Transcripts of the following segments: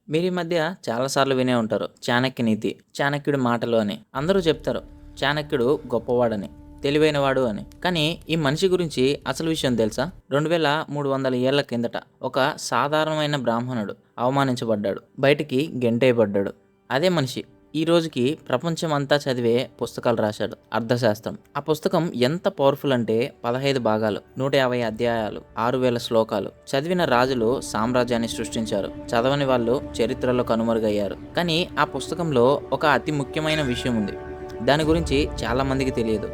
మీరు ఈ మధ్య చాలాసార్లు వినే ఉంటారు. 'చాణక్య నీతి', 'చాణక్యుడి మాటలు' అని. అందరూ చెప్తారు. చాణక్యుడు గొప్పవాడని, తెలివైనవాడు అని. కానీ ఈ మనిషి గురించి అసలు విషయం తెలుసా? 2300 ఏళ్ల కిందట ఒక సాధారణమైన బ్రాహ్మణుడు అవమానించబడ్డాడు. బయటికి గెంటేయబడ్డాడు. అదే మనిషి ఈ రోజుకి ప్రపంచమంతా చదివే పుస్తకాలు రాశాడు. అర్థశాస్త్రం. ఆ పుస్తకం ఎంత పవర్ఫుల్ అంటే 15 భాగాలు, 150 అధ్యాయాలు, 6000 శ్లోకాలు. చదివిన రాజులు సామ్రాజ్యాన్ని సృష్టించారు. చదవని వాళ్ళు చరిత్రలో కనుమరుగయ్యారు. కానీ ఆ పుస్తకంలో ఒక అతి ముఖ్యమైన విషయం ఉంది. దాని గురించి చాలా మందికి తెలియదు.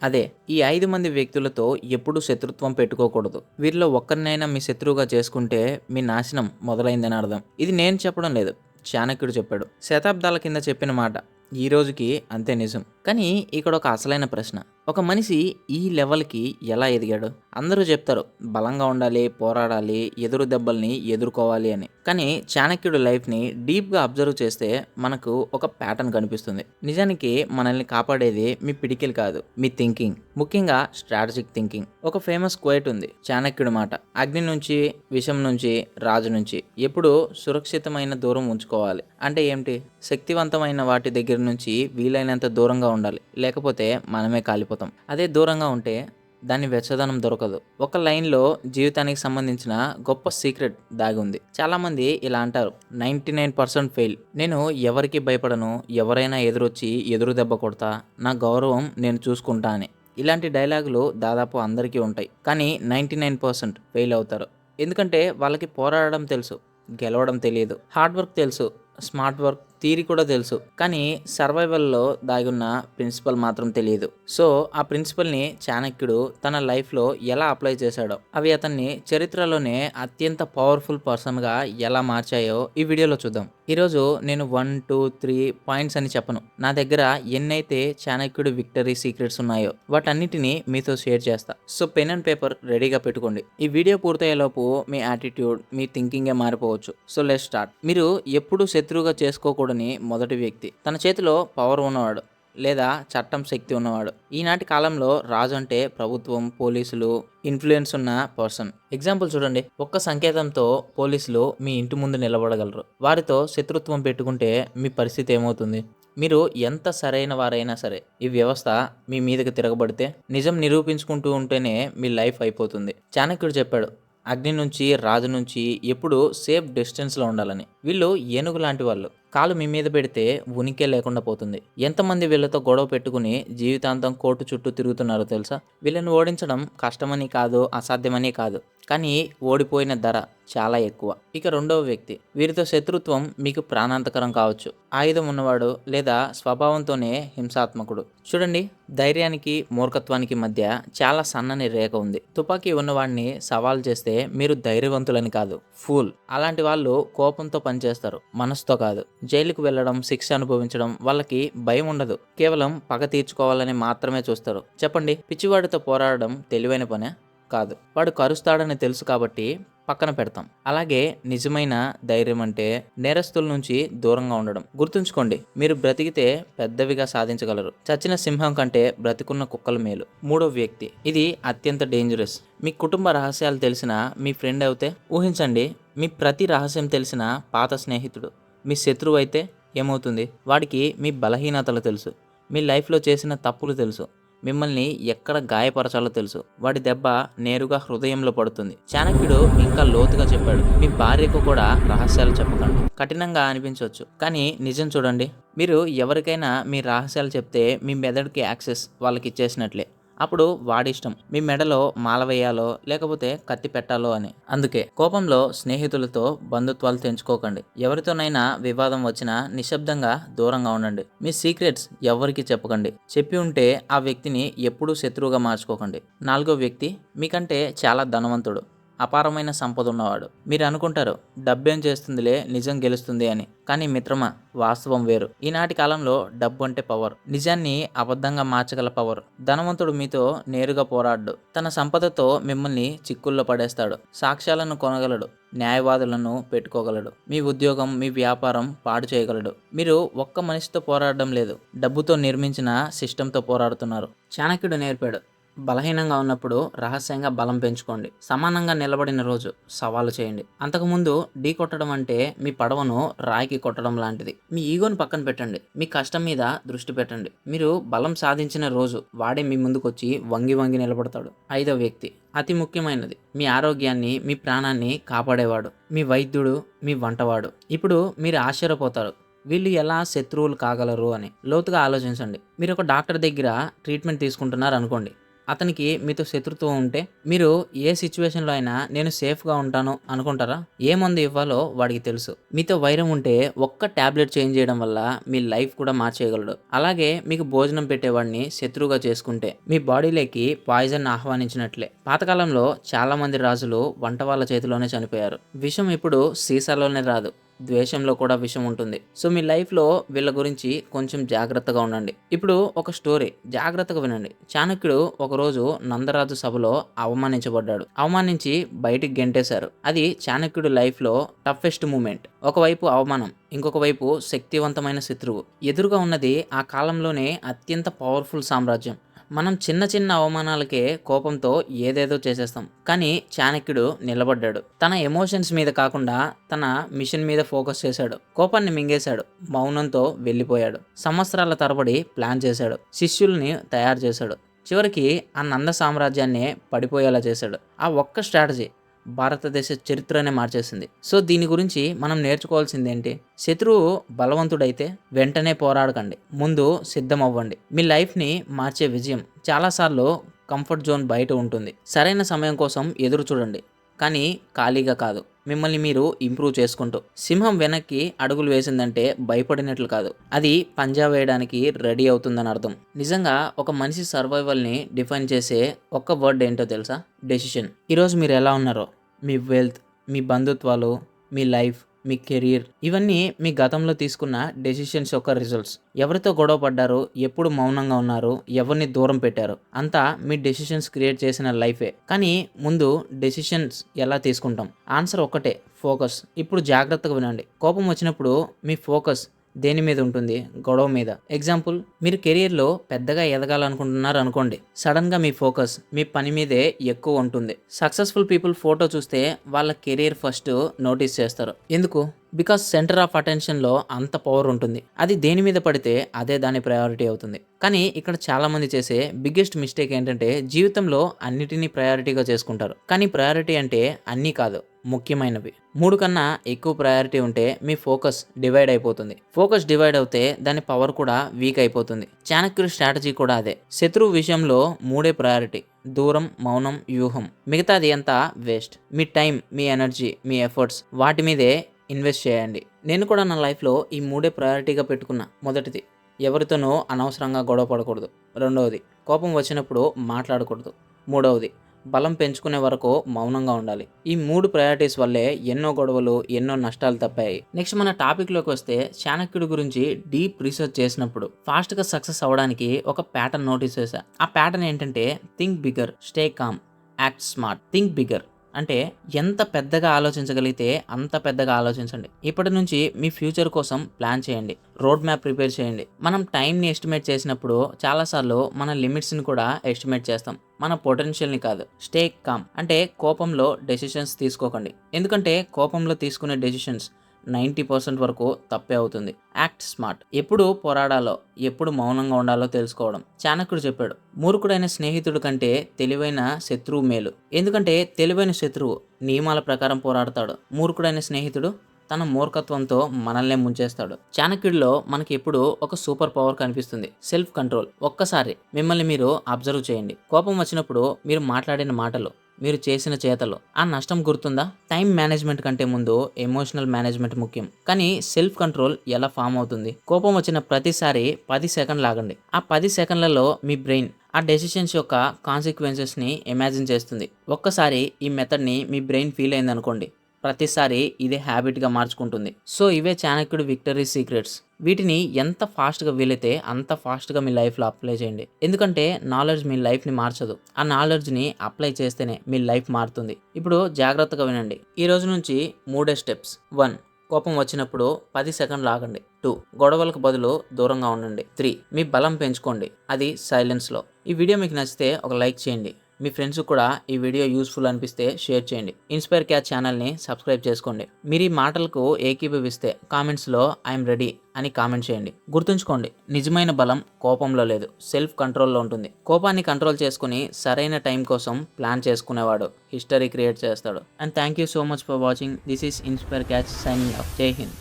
అదే ఈ 5 మంది వ్యక్తులతో ఎప్పుడూ శత్రుత్వం పెట్టుకోకూడదు. వీరిలో ఒక్కరినైనా మీ శత్రువుగా చేసుకుంటే మీ నాశనం మొదలైందని అర్థం. ఇది నేను చెప్పడం లేదు, చాణక్యుడు చెప్పాడు. శతాబ్దాల కింద చెప్పిన మాట ఈ రోజుకి అంతే నిజం. కానీ ఇక్కడ ఒక అసలైన ప్రశ్న, ఒక మనిషి ఈ లెవెల్కి ఎలా ఎదిగాడు? అందరూ చెప్తారు బలంగా ఉండాలి, పోరాడాలి, ఎదురు దెబ్బల్ని ఎదుర్కోవాలి అని. కానీ చాణక్యుడి లైఫ్ని డీప్గా అబ్జర్వ్ చేస్తే మనకు ఒక ప్యాటర్న్ కనిపిస్తుంది. నిజానికి మనల్ని కాపాడేది మీ పిడికిలు కాదు, మీ థింకింగ్, ముఖ్యంగా స్ట్రాటజిక్ థింకింగ్. ఒక ఫేమస్ క్వైట్ ఉంది, చాణక్యుడి మాట: అగ్ని నుంచి, విషం నుంచి, రాజు నుంచి ఎప్పుడు సురక్షితమైన దూరం ఉంచుకోవాలి. అంటే ఏంటి? శక్తివంతమైన వాటి దగ్గర నుంచి వీలైనంత దూరంగా ఉండాలి, లేకపోతే మనమే కాలిపోతాం. అదే దూరంగా ఉంటే దాని వెచ్చదనం దొరకదు. ఒక లైన్లో జీవితానికి సంబంధించిన గొప్ప సీక్రెట్ దాగి ఉంది. చాలామంది ఇలా అంటారు, 99% ఫెయిల్, నేను ఎవరికి భయపడను, ఎవరైనా ఎదురొచ్చి ఎదురు దెబ్బ కొడతా, నా గౌరవం నేను చూసుకుంటా అని. ఇలాంటి డైలాగులు దాదాపు అందరికీ ఉంటాయి. కానీ 99% ఫెయిల్ అవుతారు. ఎందుకంటే వాళ్ళకి పోరాడడం తెలుసు, గెలవడం తెలియదు. హార్డ్ వర్క్ తెలుసు, స్మార్ట్ వర్క్ థియరీ కూడా తెలుసు. కానీ సర్వైవల్లో దాగున్న ప్రిన్సిపల్ మాత్రం తెలియదు. సో ఆ ప్రిన్సిపల్ని చాణక్యుడు తన లైఫ్లో ఎలా అప్లై చేశాడో, అవి అతన్ని చరిత్రలోనే అత్యంత పవర్ఫుల్ పర్సన్గా ఎలా మార్చాయో ఈ వీడియోలో చూద్దాం. ఈరోజు నేను 1, 2, 3 పాయింట్స్ అని చెప్పను. నా దగ్గర ఎన్నైతే చాణక్యుడి విక్టరీ సీక్రెట్స్ ఉన్నాయో వాటన్నిటిని మీతో షేర్ చేస్తా. సో పెన్ అండ్ పేపర్ రెడీగా పెట్టుకోండి. ఈ వీడియో పూర్తయ్యేలోపు మీ యాటిట్యూడ్, మీ థింకింగే మారిపోవచ్చు. So let's start. మీరు ఎప్పుడు శత్రువుగా చేసుకోకూడని మొదటి వ్యక్తి, తన చేతిలో పవర్ ఉన్నవాడు లేదా చట్టం శక్తి ఉన్నవాడు. ఈనాటి కాలంలో రాజు అంటే ప్రభుత్వం, పోలీసులు, ఇన్ఫ్లుయెన్స్ ఉన్న పర్సన్. ఎగ్జాంపుల్ చూడండి. ఒక్క సంకేతంతో పోలీసులు మీ ఇంటి ముందు నిలబడగలరు. వారితో శత్రుత్వం పెట్టుకుంటే మీ పరిస్థితి ఏమవుతుంది? మీరు ఎంత సరైన వారైనా సరే ఈ వ్యవస్థ మీ మీదకి తిరగబడితే, నిజం నిరూపించుకుంటూ ఉంటేనే మీ లైఫ్ అయిపోతుంది. చాణక్యుడు చెప్పాడు, అగ్ని నుంచి, రాజు నుంచి ఎప్పుడు సేఫ్ డిస్టెన్స్లో ఉండాలని. వీళ్ళు ఏనుగు లాంటి వాళ్ళు. కాలు మీ మీద పెడితే ఉనికే లేకుండా పోతుంది. ఎంతమంది వీళ్ళతో గొడవ పెట్టుకుని జీవితాంతం కోర్టు చుట్టూ తిరుగుతున్నారో తెలుసా? వీళ్ళని ఓడించడం కష్టమని కాదు, అసాధ్యమని కాదు, కానీ ఓడిపోయిన ధర చాలా ఎక్కువ. ఇక రెండవ వ్యక్తి, వీరితో శత్రుత్వం మీకు ప్రాణాంతకరం కావచ్చు. ఆయుధం ఉన్నవాడు లేదా స్వభావంతోనే హింసాత్మకుడు. చూడండి, ధైర్యానికి మూర్ఖత్వానికి మధ్య చాలా సన్నని రేఖ ఉంది. తుపాకీ ఉన్నవాడిని సవాల్ చేస్తే మీరు ధైర్యవంతులని కాదు, ఫూల్. అలాంటి వాళ్ళు కోపంతో పనిచేస్తారు, మనసుతో కాదు. జైలుకు వెళ్ళడం, శిక్ష అనుభవించడం వాళ్ళకి భయం ఉండదు. కేవలం పగ తీర్చుకోవాలని మాత్రమే చూస్తారు. చెప్పండి, పిచ్చివాడితో పోరాడడం తెలివైన పనే? కాదు. వాడు కరుస్తాడని తెలుసు కాబట్టి పక్కన పెడతాం. అలాగే నిజమైన ధైర్యం అంటే నేరస్తుల నుంచి దూరంగా ఉండడం. గుర్తుంచుకోండి, మీరు బ్రతికితే పెద్దవిగా సాధించగలరు. చచ్చిన సింహం కంటే బ్రతికున్న కుక్కలు మేలు. మూడో వ్యక్తి, ఇది అత్యంత డేంజరస్. మీ కుటుంబ రహస్యాలు తెలిసిన మీ ఫ్రెండ్ అయితే ఊహించండి, మీ ప్రతి రహస్యం తెలిసిన పాత స్నేహితుడు మీ శత్రువు అయితే ఏమవుతుంది? వాడికి మీ బలహీనతలు తెలుసు, మీ లైఫ్లో చేసిన తప్పులు తెలుసు, మిమ్మల్ని ఎక్కడ గాయపరచాలో తెలుసు. వాడి దెబ్బ నేరుగా హృదయంలో పడుతుంది. చాణక్యుడు ఇంకా లోతుగా చెప్పాడు, మీ భార్యకు కూడా రహస్యాలు చెప్పకండి. కఠినంగా అనిపించవచ్చు, కానీ నిజం చూడండి. మీరు ఎవరికైనా మీ రహస్యాలు చెప్తే మీ మెదడుకి యాక్సెస్ వాళ్ళకి ఇచ్చేసినట్లే. అప్పుడు వాడిష్టం మీ మెడలో మాల వేయాలో లేకపోతే కత్తి పెట్టాలో అని. అందుకే కోపంలో స్నేహితులతో బంధుత్వాలు తెంచుకోకండి. ఎవరితోనైనా వివాదం వచ్చినా నిశ్శబ్దంగా దూరంగా ఉండండి. మీ సీక్రెట్స్ ఎవరికి చెప్పకండి. చెప్పి ఉంటే ఆ వ్యక్తిని ఎప్పుడూ శత్రువుగా మార్చుకోకండి. నాలుగో వ్యక్తి, మీకంటే చాలా ధనవంతుడు, అపారమైన సంపద ఉన్నవాడు. మీరు అనుకుంటారు డబ్బేం చేస్తుందిలే, నిజం గెలుస్తుంది అని. కానీ మిత్రమా, వాస్తవం వేరు. ఈనాటి కాలంలో డబ్బు అంటే పవర్, నిజాన్ని అబద్ధంగా మార్చగల పవర్. ధనవంతుడు మీతో నేరుగా పోరాడు, తన సంపదతో మిమ్మల్ని చిక్కుల్లో పడేస్తాడు. సాక్ష్యాలను కొనగలడు, న్యాయవాదులను పెట్టుకోగలడు, మీ ఉద్యోగం, మీ వ్యాపారం పాడు చేయగలడు. మీరు ఒక్క మనిషితో పోరాడడం లేదు, డబ్బుతో నిర్మించిన సిస్టంతో పోరాడుతున్నారు. చాణక్యుడు నేర్పాడు, బలహీనంగా ఉన్నప్పుడు రహస్యంగా బలం పెంచుకోండి. సమానంగా నిలబడిన రోజు సవాలు చేయండి. అంతకుముందు ఢీ కొట్టడం అంటే మీ పడవను రాయికి కొట్టడం లాంటిది. మీ ఈగోని పక్కన పెట్టండి. మీ కష్టం మీద దృష్టి పెట్టండి. మీరు బలం సాధించిన రోజు వాడే మీ ముందుకొచ్చి వంగి వంగి నిలబడతాడు. 5వ వ్యక్తి అతి ముఖ్యమైనది. మీ ఆరోగ్యాన్ని, మీ ప్రాణాన్ని కాపాడేవాడు, మీ వైద్యుడు, మీ వంటవాడు. ఇప్పుడు మీరు ఆశ్చర్యపోతారు, వీళ్ళు ఎలా శత్రువులు కాగలరు అని. లోతుగా ఆలోచించండి. మీరు ఒక డాక్టర్ దగ్గర ట్రీట్మెంట్ తీసుకుంటున్నారు అనుకోండి. అతనికి మీతో శత్రుత్వం ఉంటే మీరు ఏ సిచ్యువేషన్లో అయినా నేను సేఫ్గా ఉంటాను అనుకుంటారా? ఏ మందు ఇవ్వాలో వాడికి తెలుసు. మీతో వైరం ఉంటే ఒక్క టాబ్లెట్ చేంజ్ చేయడం వల్ల మీ లైఫ్ కూడా మార్చేయగలడు. అలాగే మీకు భోజనం పెట్టేవాడిని శత్రువుగా చేసుకుంటే మీ బాడీలోకి పాయిజన్ ఆహ్వానించినట్లే. పాతకాలంలో చాలా మంది రాజులు వంట వాళ్ళ చేతిలోనే చనిపోయారు. విషం ఇప్పుడు సీసాలోనే రాదు, ద్వేషంలో కూడా విషం ఉంటుంది. సో మీ లైఫ్లో వీళ్ళ గురించి కొంచెం జాగ్రత్తగా ఉండండి. ఇప్పుడు ఒక స్టోరీ జాగ్రత్తగా వినండి. చాణక్యుడు ఒకరోజు నందరాజు సభలో అవమానించబడ్డాడు. అవమానించి బయటికి గెంటేశారు. అది చాణక్యుడి లైఫ్లో టఫెస్ట్ మూమెంట్. ఒకవైపు అవమానం, ఇంకొక వైపు శక్తివంతమైన శత్రువు. ఎదురుగా ఉన్నది ఆ కాలంలోనే అత్యంత పవర్ఫుల్ సామ్రాజ్యం. మనం చిన్న చిన్న అవమానాలకే కోపంతో ఏదేదో చేసేస్తాం. కానీ చాణక్యుడు నిలబడ్డాడు. తన ఎమోషన్స్ మీద కాకుండా తన మిషన్ మీద ఫోకస్ చేశాడు. కోపాన్ని మింగేశాడు. మౌనంతో వెళ్ళిపోయాడు. సంవత్సరాల తరబడి ప్లాన్ చేశాడు. శిష్యుల్ని తయారు చేశాడు. చివరికి ఆ నంద సామ్రాజ్యాన్ని పడిపోయేలా చేశాడు. ఆ ఒక్క స్ట్రాటజీ భారతదేశ చరిత్రనే మార్చేసింది. సో దీని గురించి మనం నేర్చుకోవాల్సింది ఏంటి? శత్రువు బలవంతుడైతే వెంటనే పోరాడకండి, ముందు సిద్ధం అవ్వండి. మీ లైఫ్ని మార్చే విజయం చాలాసార్లు కంఫర్ట్ జోన్ బయట ఉంటుంది. సరైన సమయం కోసం ఎదురు చూడండి, కానీ ఖాళీగా కాదు. మిమ్మల్ని మీరు ఇంప్రూవ్ చేసుకుంటూ. సింహం వెనక్కి అడుగులు వేసిందంటే భయపడినట్లు కాదు, అది పంజా వేయడానికి రెడీ అవుతుందని అర్థం. నిజంగా ఒక మనిషి సర్వైవల్ని డిఫైన్ చేసే ఒక్క వర్డ్ ఏంటో తెలుసా? డెసిషన్. ఈరోజు మీరు ఎలా ఉన్నారో, మీ వెల్త్, మీ బంధుత్వాలు, మీ లైఫ్, మీ కెరీర్, ఇవన్నీ మీ గతంలో తీసుకున్న డెసిషన్స్ యొక్క రిజల్ట్స్. ఎవరితో గొడవ పడ్డారు, ఎప్పుడు మౌనంగా ఉన్నారు, ఎవరిని దూరం పెట్టారు, అంతా మీ డెసిషన్స్ క్రియేట్ చేసిన లైఫే. కానీ ముందు డెసిషన్స్ ఎలా తీసుకుంటాం? ఆన్సర్ ఒక్కటే, ఫోకస్. ఇప్పుడు జాగ్రత్తగా వినండి. కోపం వచ్చినప్పుడు మీ ఫోకస్ దేని మీద ఉంటుంది? గొడవ మీద. ఎగ్జాంపుల్, మీరు కెరియర్లో పెద్దగా ఎదగాలనుకుంటున్నారు అనుకోండి. సడన్గా మీ ఫోకస్ మీ పని మీదే ఎక్కువ ఉంటుంది. సక్సెస్ఫుల్ పీపుల్ ఫోటో చూస్తే వాళ్ళ కెరియర్ ఫస్ట్ నోటీస్ చేస్తారు. ఎందుకు? బికాస్ సెంటర్ ఆఫ్ అటెన్షన్లో అంత పవర్ ఉంటుంది. అది దేని మీద పడితే అదే దాని ప్రయారిటీ అవుతుంది. కానీ ఇక్కడ చాలామంది చేసే బిగ్గెస్ట్ మిస్టేక్ ఏంటంటే జీవితంలో అన్నిటినీ ప్రయారిటీగా చేసుకుంటారు. కానీ ప్రయారిటీ అంటే అన్నీ కాదు, ముఖ్యమైనవి. 3 కన్నా ఎక్కువ ప్రయారిటీ ఉంటే మీ ఫోకస్ డివైడ్ అయిపోతుంది. ఫోకస్ డివైడ్ అవుతే దాని పవర్ కూడా వీక్ అయిపోతుంది. చాణక్యుడి స్ట్రాటజీ కూడా అదే. శత్రువు విషయంలో 3 ప్రయారిటీ: దూరం, మౌనం, వ్యూహం. మిగతాది అంతా వేస్ట్. మీ టైం, మీ ఎనర్జీ, మీ ఎఫర్ట్స్ వాటి మీదే ఇన్వెస్ట్ చేయండి. నేను కూడా నా లైఫ్లో ఈ 3 ప్రయారిటీగా పెట్టుకున్నా. మొదటిది, ఎవరితోనూ అనవసరంగా గొడవ పడకూడదు. రెండవది, కోపం వచ్చినప్పుడు మాట్లాడకూడదు. మూడవది, బలం పెంచుకునే వరకు మౌనంగా ఉండాలి. ఈ 3 ప్రయారిటీస్ వల్లే ఎన్నో గొడవలు, ఎన్నో నష్టాలు తప్పాయి. నెక్స్ట్ మన టాపిక్లోకి వస్తే, చాణక్యుడి గురించి డీప్ రీసెర్చ్ చేసినప్పుడు ఫాస్ట్గా సక్సెస్ అవ్వడానికి ఒక ప్యాటర్న్ నోటీస్ చేశా. ఆ ప్యాటర్న్ ఏంటంటే, think bigger, stay calm, act smart. Think bigger అంటే ఎంత పెద్దగా ఆలోచించగలిగితే అంత పెద్దగా ఆలోచించండి. ఇప్పటి నుంచి మీ ఫ్యూచర్ కోసం ప్లాన్ చేయండి, రోడ్ మ్యాప్ ప్రిపేర్ చేయండి. మనం టైంని ఎస్టిమేట్ చేసినప్పుడు చాలాసార్లు మన లిమిట్స్ని కూడా ఎస్టిమేట్ చేస్తాం, మన పొటెన్షియల్ని కాదు. స్టే కామ్ అంటే కోపంలో డెసిషన్స్ తీసుకోకండి. ఎందుకంటే కోపంలో తీసుకునే డెసిషన్స్ 90% వరకు తప్పే అవుతుంది. Act smart. ఎప్పుడు పోరాడాలో, ఎప్పుడు మౌనంగా ఉండాలో తెలుసుకోవడం. చాణక్యుడు చెప్పాడు, మూర్ఖుడైన స్నేహితుడు కంటే తెలివైన శత్రువు మేలు. ఎందుకంటే తెలివైన శత్రువు నియమాల ప్రకారం పోరాడతాడు. మూర్ఖుడైన స్నేహితుడు తన మూర్ఖత్వంతో మనల్నే ముంచేస్తాడు. చాణక్యుడిలో మనకి ఎప్పుడు ఒక సూపర్ పవర్ కనిపిస్తుంది, సెల్ఫ్ కంట్రోల్. ఒక్కసారి మిమ్మల్ని మీరు అబ్జర్వ్ చేయండి. కోపం వచ్చినప్పుడు మీరు మాట్లాడిన మాటలు, మీరు చేసిన చేతలు, ఆ నష్టం గుర్తుందా? టైం మేనేజ్మెంట్ కంటే ముందు ఎమోషనల్ మేనేజ్మెంట్ ముఖ్యం. కానీ సెల్ఫ్ కంట్రోల్ ఎలా ఫామ్ అవుతుంది? కోపం వచ్చిన ప్రతిసారి 10 సెకండ్లు ఆగండి. ఆ 10 సెకండ్లలో మీ బ్రెయిన్ ఆ డెసిషన్స్ యొక్క కాన్సిక్వెన్సెస్ని ఇమాజిన్ చేస్తుంది. ఒక్కసారి ఈ మెథడ్ని మీ బ్రెయిన్ ఫీల్ అయింది అనుకోండి, ప్రతిసారి ఇదే హ్యాబిట్గా మార్చుకుంటుంది. సో ఇవే చాణక్యుడి విక్టరీ సీక్రెట్స్. వీటిని ఎంత ఫాస్ట్గా వీలైతే అంత ఫాస్ట్గా మీ లైఫ్లో అప్లై చేయండి. ఎందుకంటే నాలెడ్జ్ మీ లైఫ్ని మార్చదు, ఆ నాలెడ్జ్ని అప్లై చేస్తేనే మీ లైఫ్ మారుతుంది. ఇప్పుడు జాగ్రత్తగా వినండి. ఈ రోజు నుంచి 3 స్టెప్స్. 1. కోపం వచ్చినప్పుడు 10 సెకండ్లు ఆగండి. 2 గొడవలకు బదులు దూరంగా ఉండండి. 3 మీ బలం పెంచుకోండి, అది సైలెన్స్లో. ఈ వీడియో మీకు నచ్చితే ఒక లైక్ చేయండి. మీ ఫ్రెండ్స్ కూడా ఈ వీడియో యూస్ఫుల్ అనిపిస్తే షేర్ చేయండి. ఇన్స్పైర్ క్యాచ్ ఛానల్ని సబ్స్క్రైబ్ చేసుకోండి. మీరు ఈ మాటలకు ఏకీభవిస్తే కామెంట్స్లో ఐఎమ్ రెడీ అని కామెంట్ చేయండి. గుర్తుంచుకోండి, నిజమైన బలం కోపంలో లేదు, సెల్ఫ్ కంట్రోల్లో ఉంటుంది. కోపాన్ని కంట్రోల్ చేసుకుని సరైన టైం కోసం ప్లాన్ చేసుకునేవాడు హిస్టరీ క్రియేట్ చేస్తాడు. And thank you so much for watching. This is inspire catch signing off. జై హింద్.